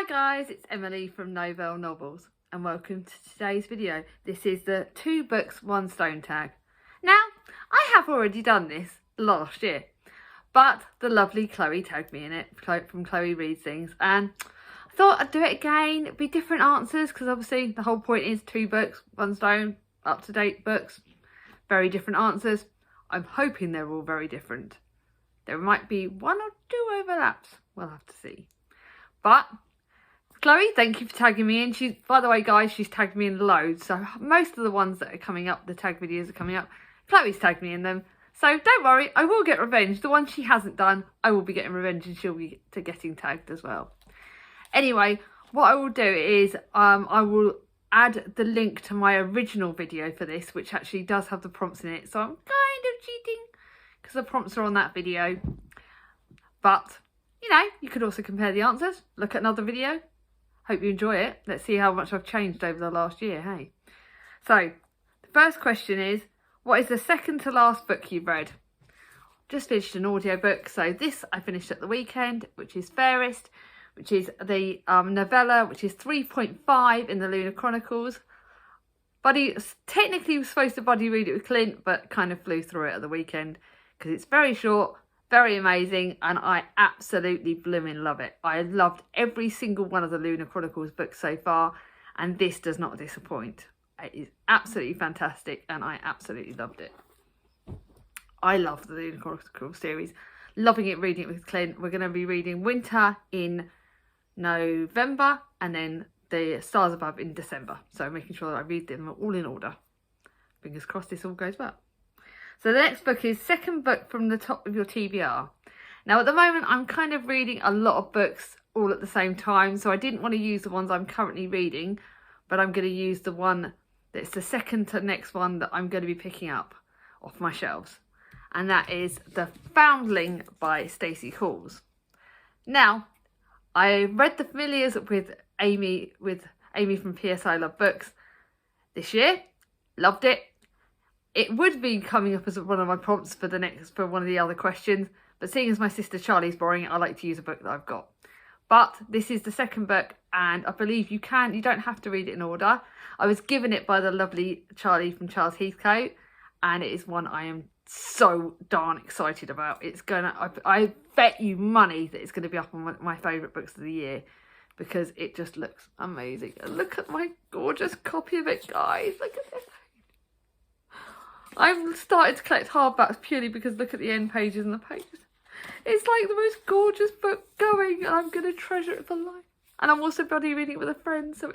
Hi guys, it's Emily from Novelle Novels and welcome to today's video. This is the 2 books 1 stone tag. Now, I have already done this last year, but the lovely Chloe tagged me in it from Chloe Reads Things, and I thought I'd do it again. It'd be different answers because obviously the whole point is 2 books 1 stone, up-to-date books, very different answers. I'm hoping they're all very different. There might be 1 or 2 overlaps, we'll have to see. But Chloe, thank you for tagging me in. By the way, guys, she's tagged me in loads. So most of the ones that are coming up, the tag videos are coming up, Chloe's tagged me in them. So don't worry, I will get revenge. The ones she hasn't done, I will be getting revenge and she'll be getting tagged as well. Anyway, what I will do is I will add the link to my original video for this, which actually does have the prompts in it. So I'm kind of cheating because the prompts are on that video. But, you know, you could also compare the answers, look at another video. Hope you enjoy it. Let's see how much I've changed over the last year, hey? So, the first question is, what is the second to last book you've read? Just finished an audiobook, so this I finished at the weekend, which is Fairest, which is the novella, which is 3.5 in the Lunar Chronicles. Buddy technically was supposed to buddy read it with Clint, but kind of flew through it at the weekend because it's very short, very amazing, and I absolutely blooming love it. I loved every single one of the Lunar Chronicles books so far, and this does not disappoint. It is absolutely fantastic, and I absolutely loved it. I love the Lunar Chronicles series. Loving it, reading it with Clint. We're going to be reading Winter in November, and then The Stars Above in December. So making sure that I read them all in order. Fingers crossed this all goes well. So the next book is second book from the top of your TBR. Now at the moment I'm kind of reading a lot of books all at the same time, so I didn't want to use the ones I'm currently reading, but I'm going to use the one that's the second to next one that I'm going to be picking up off my shelves. And that is The Foundling by Stacey Halls. Now, I read The Familiars with Amy from PSI Love Books this year. Loved it. It would be coming up as one of my prompts for one of the other questions, but seeing as my sister Charlie's borrowing it, I like to use a book that I've got. But this is the second book, and I believe you don't have to read it in order. I was given it by the lovely Charlie from Charles Heathcote, and it is one I am so darn excited about. I bet you money that it's going to be up on my favourite books of the year, because it just looks amazing. And look at my gorgeous copy of it, guys. Look at this. I've started to collect hardbacks purely because look at the end pages and the pages. It's like the most gorgeous book going, and I'm going to treasure it for life. And I'm also bloody reading it with a friend, so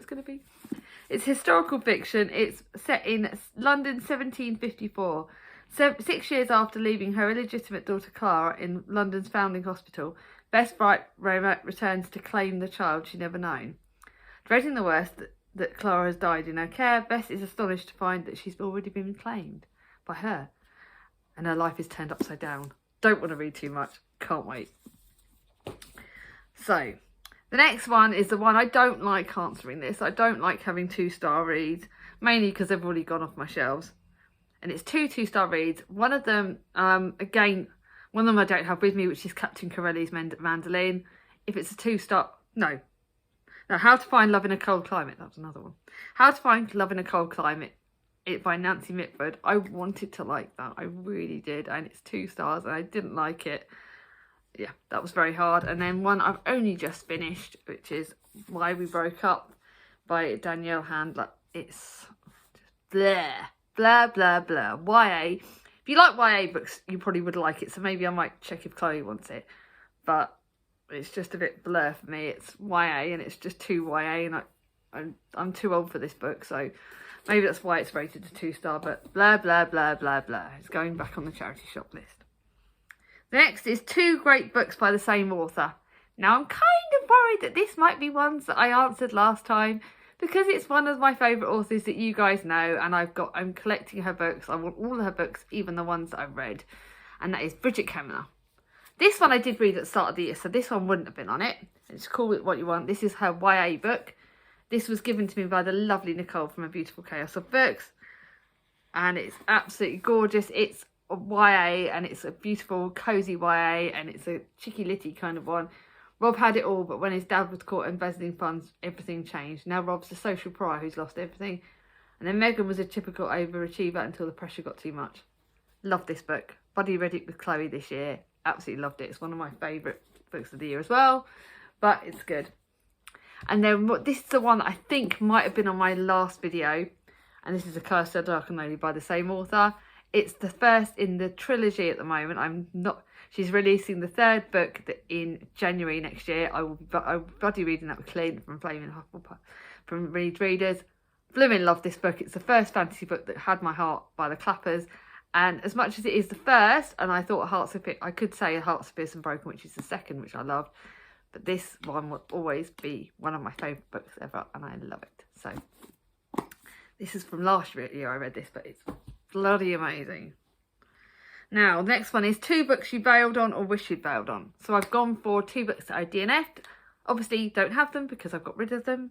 it's historical fiction. It's set in London 1754. 6 years after leaving her illegitimate daughter Clara in London's Foundling Hospital, Bess Bright returns to claim the child she'd never known. Dreading the worst, that Clara has died in her care, Bess is astonished to find that she's already been claimed by her, and her life is turned upside down. Don't want to read too much, can't wait. So the next one is the one I don't like answering this. I don't like having 2-star reads, mainly because they've already gone off my shelves, and it's 2 2-star reads. One of them again, one of them I don't have with me, which is Captain Corelli's Mandolin. If it's a 2-star, no, How to Find Love in a Cold Climate, that was another one. How to Find Love in a Cold Climate, it by Nancy Mitford. I wanted to like that, I really did, and it's 2 stars and I didn't like it. Yeah, that was very hard. And then one I've only just finished, which is Why We Broke Up by Danielle Handler. It's just blah blah blah. YA. If you like YA books, you probably would like it, so maybe I might check if Chloe wants it, but it's just a bit blur for me. It's YA and it's just too YA, and I'm too old for this book, so maybe that's why it's rated a 2-star, but blah, blah, blah, blah, blah. It's going back on the charity shop list. The next is 2 great books by the same author. Now, I'm kind of worried that this might be ones that I answered last time, because it's one of my favourite authors that you guys know, and I'm collecting her books. I want all of her books, even the ones that I've read, and that is Bridget Kemner. This one I did read at the start of the year, so this one wouldn't have been on it. It's Call It What You Want. This is her YA book. This was given to me by the lovely Nicole from A Beautiful Chaos of Books, and it's absolutely gorgeous. It's a YA, and it's a beautiful, cosy YA, and it's a chicky litty kind of one. Rob had it all, but when his dad was caught embezzling funds, everything changed. Now Rob's a social pariah who's lost everything. And then Megan was a typical overachiever until the pressure got too much. Love this book. Buddy read it with Chloe this year. Absolutely loved it. It's one of my favourite books of the year as well. But it's good. And then this is the one that I think might have been on my last video. And this is A Curse So Dark and Lonely by the same author. It's the first in the trilogy at the moment. She's releasing the third book in January next year. I will be bloody reading that with Clint from Flaming Hufflepuff, from Reed Readers. Blooming love this book. It's the first fantasy book that had my heart by the clappers. And as much as it is the first, and I thought I could say Hearts of Fierce and Broken, which is the second, which I loved. But this one will always be one of my favourite books ever, and I love it. So this is from last year I read this, but it's bloody amazing. Now, the next one is 2 books you bailed on or wish you'd bailed on. So I've gone for 2 books that I DNF'd. Obviously, don't have them because I've got rid of them.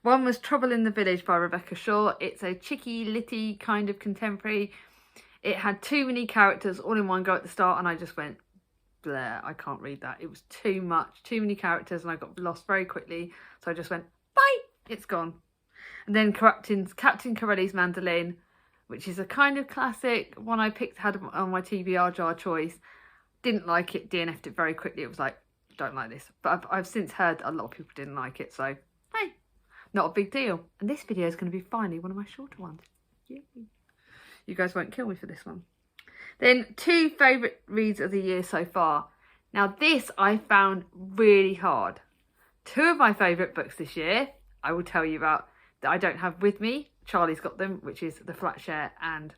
One was Trouble in the Village by Rebecca Shaw. It's a chicky, litty kind of contemporary. It had too many characters all in one go at the start, and I just went, bleh, I can't read that. It was too much, too many characters, and I got lost very quickly. So I just went, bye, it's gone. And then Captain Corelli's Mandolin, which is a kind of classic one I had on my TBR jar choice. Didn't like it, DNF'd it very quickly. It was like, don't like this. But I've since heard a lot of people didn't like it, so hey, not a big deal. And this video is going to be finally one of my shorter ones. Yay. You guys won't kill me for this one. Then 2 favourite reads of the year so far. Now this I found really hard. 2 of my favourite books this year, I will tell you about, that I don't have with me. Charlie's got them, which is The Flat Share and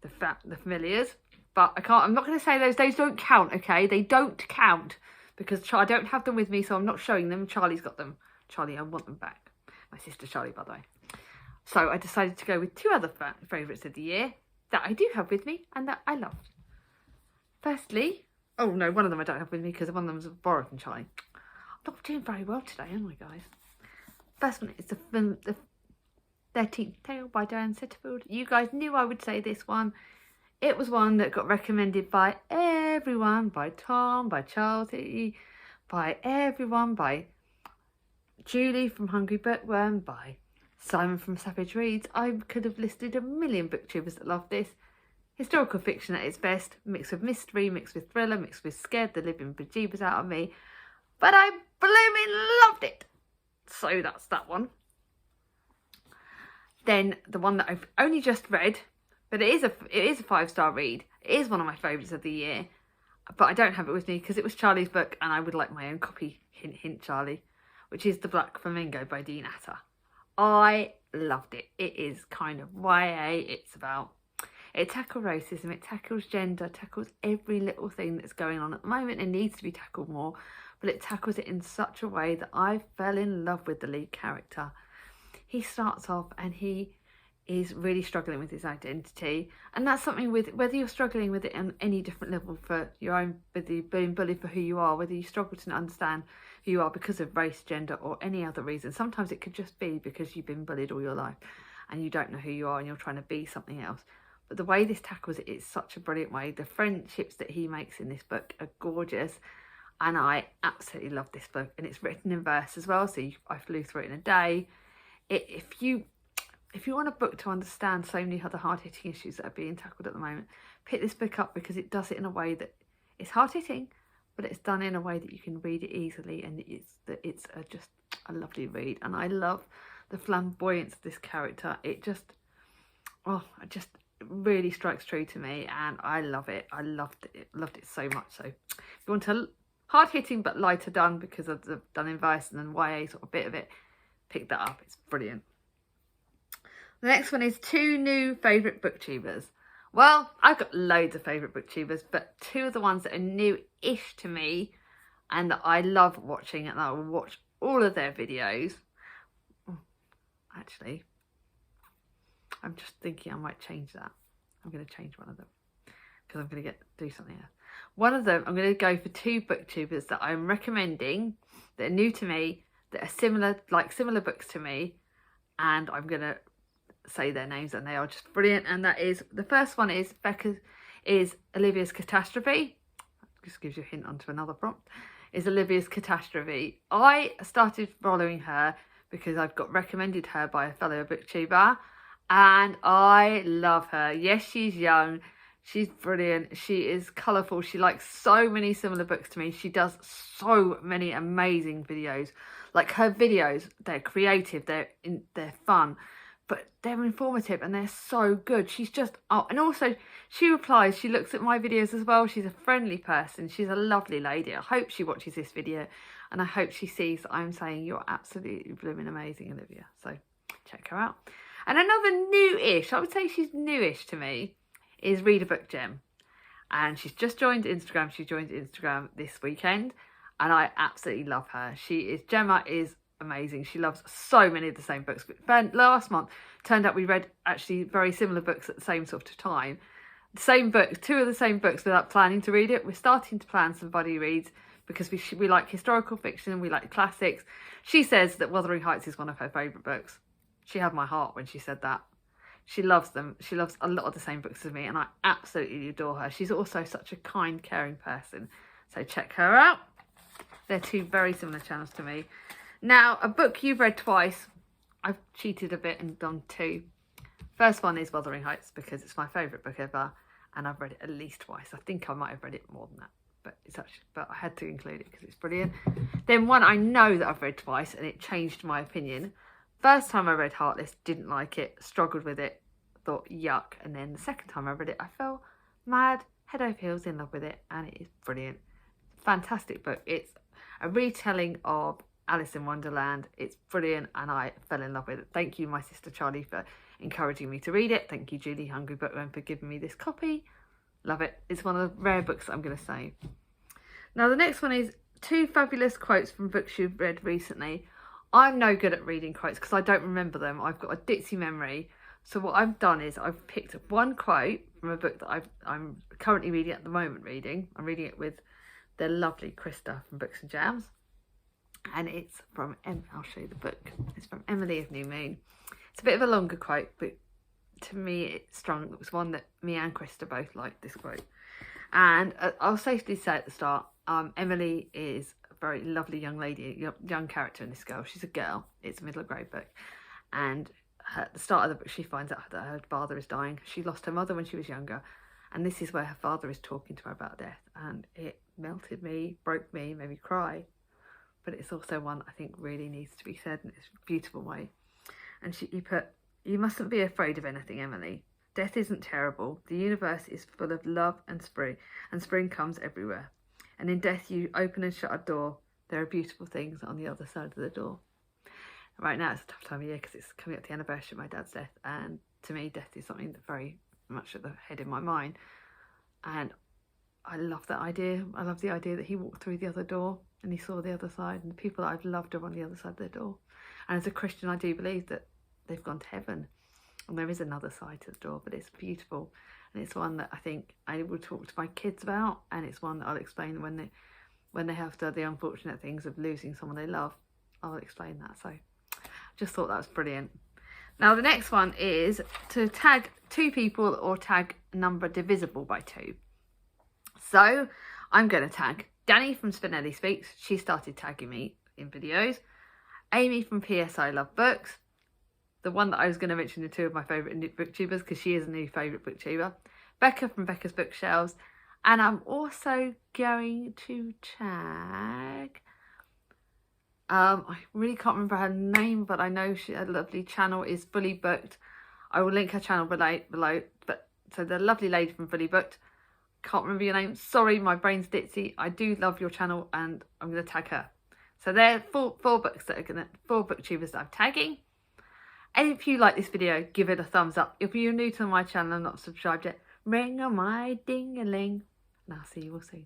The Familiars. But I'm not going to say those. Those don't count, okay? They don't count because I don't have them with me, so I'm not showing them. Charlie's got them. Charlie, I want them back. My sister Charlie, by the way. So I decided to go with 2 other favourites of the year that I do have with me and that I loved. Firstly, oh no, one of them I don't have with me because one of them was borrowed from Charlie. I'm not doing very well today, am I, guys? First one is the 13th Tale by Diane Setterfield. You guys knew I would say this one. It was one that got recommended by everyone, by Tom, by Charlie, by everyone, by Julie from Hungry Bookworm, by Simon from Savage Reads. I could have listed a million booktubers that love this. Historical fiction at its best, mixed with mystery, mixed with thriller, mixed with scared the living bejeebers out of me. But I blooming loved it. So that's that one. Then the one that I've only just read, but it is a 5-star read. It is one of my favourites of the year, but I don't have it with me because it was Charlie's book and I would like my own copy, hint hint Charlie, which is The Black Flamingo by Dean Atta. I loved it. It is kind of YA. It tackles racism, it tackles gender, it tackles every little thing that's going on at the moment and needs to be tackled more, but it tackles it in such a way that I fell in love with the lead character. He starts off and he is really struggling with his identity, and that's something with whether you're struggling with it on any different level for your own, whether you're being bullied for who you are, whether you struggle to understand who you are because of race, gender or any other reason. Sometimes it could just be because you've been bullied all your life and you don't know who you are and you're trying to be something else. But the way this tackles it is such a brilliant way. The friendships that he makes in this book are gorgeous, and I absolutely love this book. And it's written in verse as well, so I flew through it in a day. If you want a book to understand so many other hard-hitting issues that are being tackled at the moment, pick this book up because it does it in a way that it's hard-hitting, but it's done in a way that you can read it easily, and it's just a lovely read. And I love the flamboyance of this character. It just really strikes true to me, and I love it. I loved it so much. So if you want a hard-hitting but lighter done because of the done in verse and then YA sort of bit of it, pick that up. It's brilliant. The next one is 2 new favourite booktubers. Well, I've got loads of favourite booktubers, but 2 of the ones that are new-ish to me and that I love watching and I will watch all of their videos. Actually, I'm just thinking I might change that. I'm going to change one of them because I'm going to do something else. One of them, I'm going to go for 2 booktubers that I'm recommending that are new to me, that are similar books to me, and I'm going to say their names and they are just brilliant. And that is, the first one is Olivia's Catastrophe. Just gives you a hint onto another prompt. is Olivia's Catastrophe. I started following her because I've got recommended her by a fellow booktuber, and I love her. Yes, she's young. She's brilliant. She is colourful. She likes so many similar books to me. She does so many amazing videos. Like, her videos, they're creative, they're fun, but they're informative and they're so good. She's just, oh, and also she replies, she looks at my videos as well. She's a friendly person. She's a lovely lady. I hope she watches this video, and I hope she sees that I'm saying you're absolutely blooming amazing, Olivia. So check her out. And another new-ish, I would say she's newish to me, is Read a Book Gem. And she's just joined Instagram. She joined Instagram this weekend, and I absolutely love her. Gemma is amazing. She loves so many of the same books. But last month, turned out we read actually very similar books at the same sort of time. The same books, two of the same books without planning to read it. We're starting to plan some buddy reads because we like historical fiction and we like classics. She says that Wuthering Heights is one of her favourite books. She had my heart when she said that. She loves them. She loves a lot of the same books as me, and I absolutely adore her. She's also such a kind, caring person. So check her out. They're two very similar channels to me. Now, a book you've read twice. I've cheated a bit and done two. First one is Wuthering Heights because it's my favourite book ever, and I've read it at least twice. I think I might have read it more than that, but I had to include it because it's brilliant. Then one I know that I've read twice, and it changed my opinion. First time I read Heartless, didn't like it, struggled with it, thought yuck. And then the second time I read it, I fell mad, head over heels in love with it, and it is brilliant. Fantastic book. It's a retelling of Alice in Wonderland. It's brilliant, and I fell in love with it. Thank you, my sister Charlie, for encouraging me to read it. Thank you, Julie Hungry Bookworm, for giving me this copy. Love it. It's one of the rare books that I'm going to save. Now, the next one is two fabulous quotes from books you've read recently. I'm no good at reading quotes because I don't remember them. I've got a ditzy memory. So what I've done is I've picked one quote from a book that I'm currently reading at the moment. I'm reading it with the lovely Krista from Books and Jams. And it's from, I'll show you the book. It's from Emily of New Moon. It's a bit of a longer quote, but to me it's strong. It was one that me and Krista both liked, this quote. And I'll safely say at the start, Emily is very lovely young lady, young character in this girl. She's a girl. It's a middle grade book, and at the start of the book she finds out that her father is dying. She lost her mother when she was younger, and this is where her father is talking to her about death, and it melted me, broke me, made me cry. But it's also one I think really needs to be said in this beautiful way. And he put, "You mustn't be afraid of anything, Emily. Death isn't terrible. The universe is full of love and spring comes everywhere. And in death, you open and shut a door. There are beautiful things on the other side of the door." Right now, it's a tough time of year because it's coming up to the anniversary of my dad's death. And to me, death is something that's very much at the head of my mind. And I love that idea. I love the idea that he walked through the other door and he saw the other side. And the people that I've loved are on the other side of the door. And as a Christian, I do believe that they've gone to heaven. And there is another side to the door, but it's beautiful. And it's one that I think I will talk to my kids about, and it's one that I'll explain when they have the unfortunate things of losing someone they love. I'll explain that. So I just thought that was brilliant. Now the next one is to tag two people or tag a number divisible by two. So I'm going to tag Danny from Spinelli Speaks. She started tagging me in videos. Amy from PS I Love Books. The one that I was going to mention the two of my favourite booktubers because she is a new favourite booktuber. Becca from Becca's Bookshelves. And I'm also going to tag... I really can't remember her name, but I know her lovely channel is Fully Booked. I will link her channel below. But so the lovely lady from Fully Booked. Can't remember your name. Sorry, my brain's ditzy. I do love your channel and I'm going to tag her. So there are four booktubers that I'm tagging. And if you like this video, give it a thumbs up. If you're new to my channel and not subscribed yet, ring on my ding-a-ling. And I'll see you all soon.